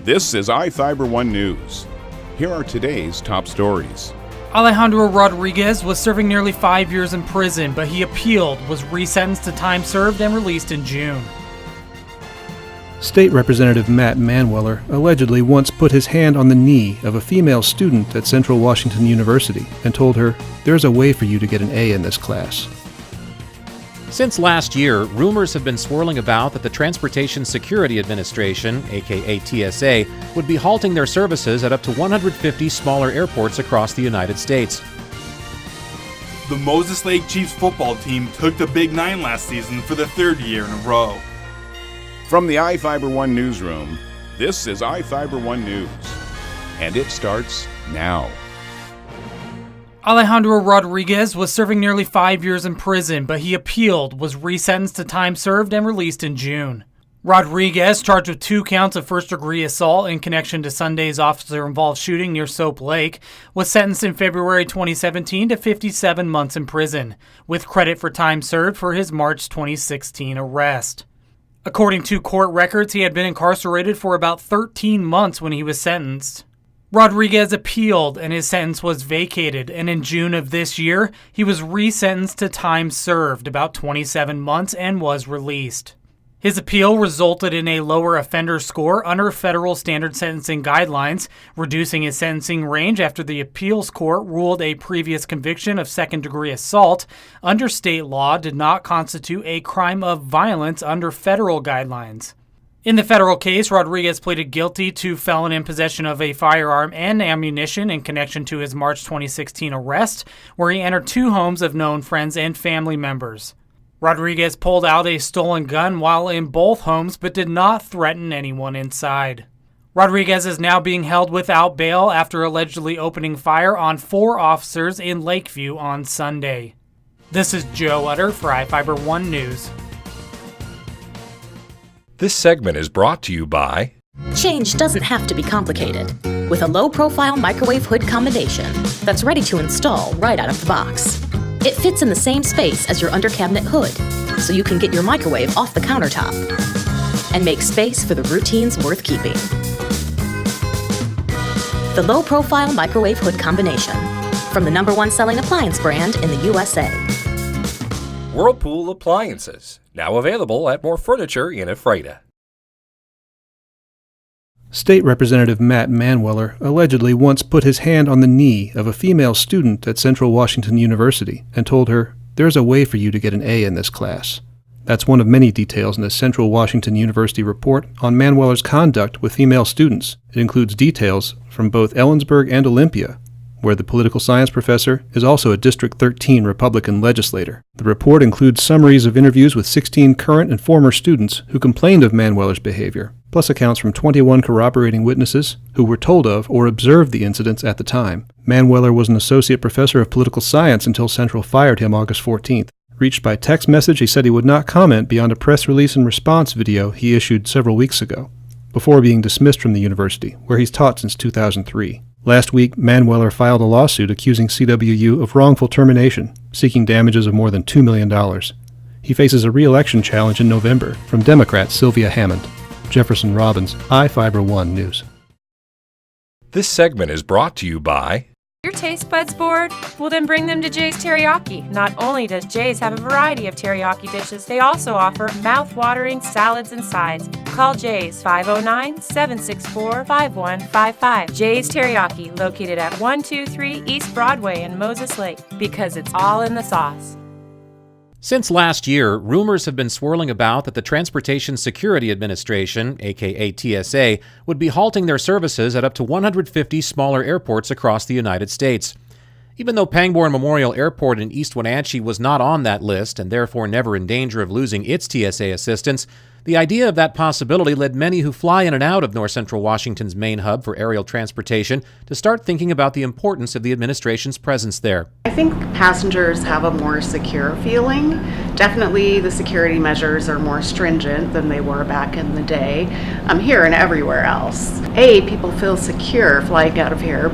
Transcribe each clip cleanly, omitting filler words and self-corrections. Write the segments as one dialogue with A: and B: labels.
A: This is iFIBER 1 News. Here are today's top stories.
B: Alejandro Rodriguez was serving nearly 5 years in prison, but he appealed, was resentenced to time served, and released in June.
C: State Representative Matt Manweller allegedly once put his hand on the knee of a female student at Central Washington University and told her, "There's a way for you to get an A in this class."
D: Since last year, rumors have been swirling about that the Transportation Security Administration, aka TSA, would be halting their services at up to 150 smaller airports across the United States.
E: The Moses Lake Chiefs football team took the Big Nine last season for the third year in a row.
A: From the iFIBER 1 newsroom, this is iFIBER 1 News. And it starts now.
B: Alejandro Rodriguez was serving nearly 5 years in prison, but he appealed, was resentenced to time served, and released in June. Rodriguez, charged with 2 counts of first-degree assault in connection to Sunday's officer-involved shooting near Soap Lake, was sentenced in February 2017 to 57 months in prison, with credit for time served for his March 2016 arrest. According to court records, he had been incarcerated for about 13 months when he was sentenced. Rodriguez appealed, and his sentence was vacated, and in June of this year, he was resentenced to time served, about 27 months, and was released. His appeal resulted in a lower offender score under federal standard sentencing guidelines, reducing his sentencing range after the appeals court ruled a previous conviction of second-degree assault under state law did not constitute a crime of violence under federal guidelines. In the federal case, Rodriguez pleaded guilty to felon in possession of a firearm and ammunition in connection to his March 2016 arrest, where he entered 2 homes of known friends and family members. Rodriguez pulled out a stolen gun while in both homes, but did not threaten anyone inside. Rodriguez is now being held without bail after allegedly opening fire on 4 officers in Lakeview on Sunday. This is Joe Utter for iFIBER 1 News.
F: This segment is brought to you by...
G: Change doesn't have to be complicated. With a low-profile microwave hood combination that's ready to install right out of the box. It fits in the same space as your under-cabinet hood, so you can get your microwave off the countertop and make space for the routines worth keeping. The low-profile microwave hood combination from the #1 selling appliance brand in the USA.
F: Whirlpool Appliances, now available at more furniture in Ephrata.
C: State Representative Matt Manweller allegedly once put his hand on the knee of a female student at Central Washington University and told her, "There's a way for you to get an A in this class." That's one of many details in the Central Washington University report on Manweller's conduct with female students. It includes details from both Ellensburg and Olympia, where the political science professor is also a District 13 Republican legislator. The report includes summaries of interviews with 16 current and former students who complained of Manweller's behavior, plus accounts from 21 corroborating witnesses who were told of or observed the incidents at the time. Manweller was an associate professor of political science until Central fired him August 14th. Reached by text message, he said he would not comment beyond a press release and response video he issued several weeks ago, before being dismissed from the university, where he's taught since 2003. Last week, Manweller filed a lawsuit accusing CWU of wrongful termination, seeking damages of more than $2 million. He faces a re-election challenge in November from Democrat Sylvia Hammond. Jefferson Robbins, iFIBER 1 News.
F: This segment is brought to you by...
H: Your taste buds bored? Well, then bring them to Jay's Teriyaki. Not only does Jay's have a variety of teriyaki dishes, they also offer mouth-watering salads and sides. Call Jay's 509-764-5155. Jay's Teriyaki, located at 123 East Broadway in Moses Lake, because it's all in the sauce.
D: Since last year, rumors have been swirling about that the Transportation Security Administration, aka TSA, would be halting their services at up to 150 smaller airports across the United States. Even though Pangborn Memorial Airport in East Wenatchee was not on that list and therefore never in danger of losing its TSA assistance, the idea of that possibility led many who fly in and out of North Central Washington's main hub for aerial transportation to start thinking about the importance of the administration's presence there.
I: I think passengers have a more secure feeling. Definitely the security measures are more stringent than they were back in the day, here and everywhere else. A, people feel secure flying out of here,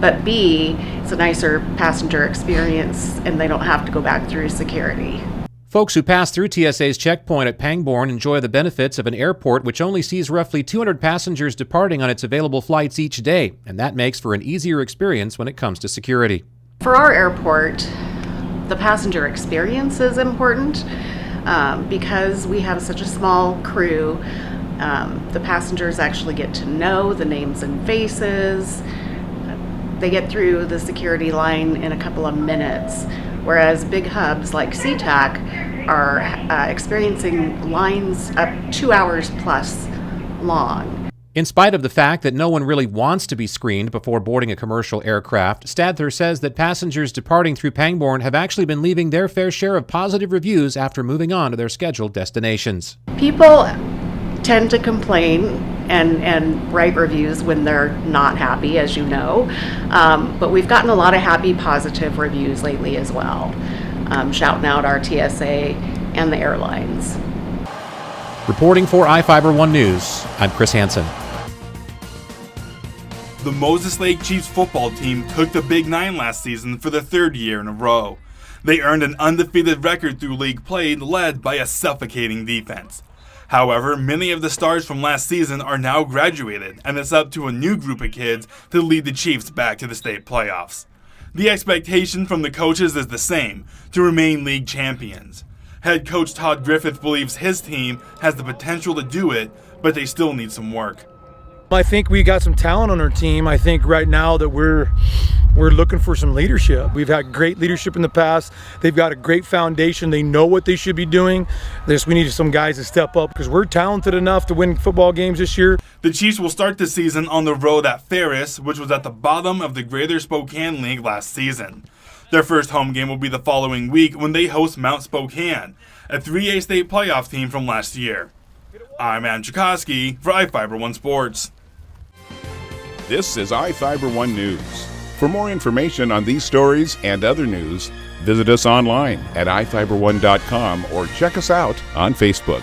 I: but B, it's a nicer passenger experience and they don't have to go back through security.
D: Folks who pass through TSA's checkpoint at Pangbourne enjoy the benefits of an airport which only sees roughly 200 passengers departing on its available flights each day, and that makes for an easier experience when it comes to security.
I: For our airport, the passenger experience is important because we have such a small crew. The passengers actually get to know the names and faces. They get through the security line in a couple of minutes, whereas big hubs like SeaTac are experiencing lines up 2 hours plus long.
D: In spite of the fact that no one really wants to be screened before boarding a commercial aircraft, Stadler says that passengers departing through Pangbourne have actually been leaving their fair share of positive reviews after moving on to their scheduled destinations.
I: People tend to complain and write reviews when they're not happy, as you know, but we've gotten a lot of happy, positive reviews lately as well, shouting out our TSA and the airlines.
D: Reporting for iFIBER 1 News, I'm Chris Hansen.
E: The Moses Lake Chiefs football team took the Big Nine last season for the third year in a row. They earned an undefeated record through league play led by a suffocating defense. However, many of the stars from last season are now graduated, and it's up to a new group of kids to lead the Chiefs back to the state playoffs. The expectation from the coaches is the same, to remain league champions. Head coach Todd Griffith believes his team has the potential to do it, but they still need some work.
J: I think we got some talent on our team. I think right now that we're looking for some leadership. We've had great leadership in the past. They've got a great foundation. They know what they should be doing. We need some guys to step up because we're talented enough to win football games this year.
E: The Chiefs will start the season on the road at Ferris, which was at the bottom of the Greater Spokane League last season. Their first home game will be the following week when they host Mount Spokane, a 3A state playoff team from last year. I'm Adam Chakosky for iFIBER 1 Sports.
A: This is iFIBER 1 News. For more information on these stories and other news, visit us online at iFiber1.com or check us out on Facebook.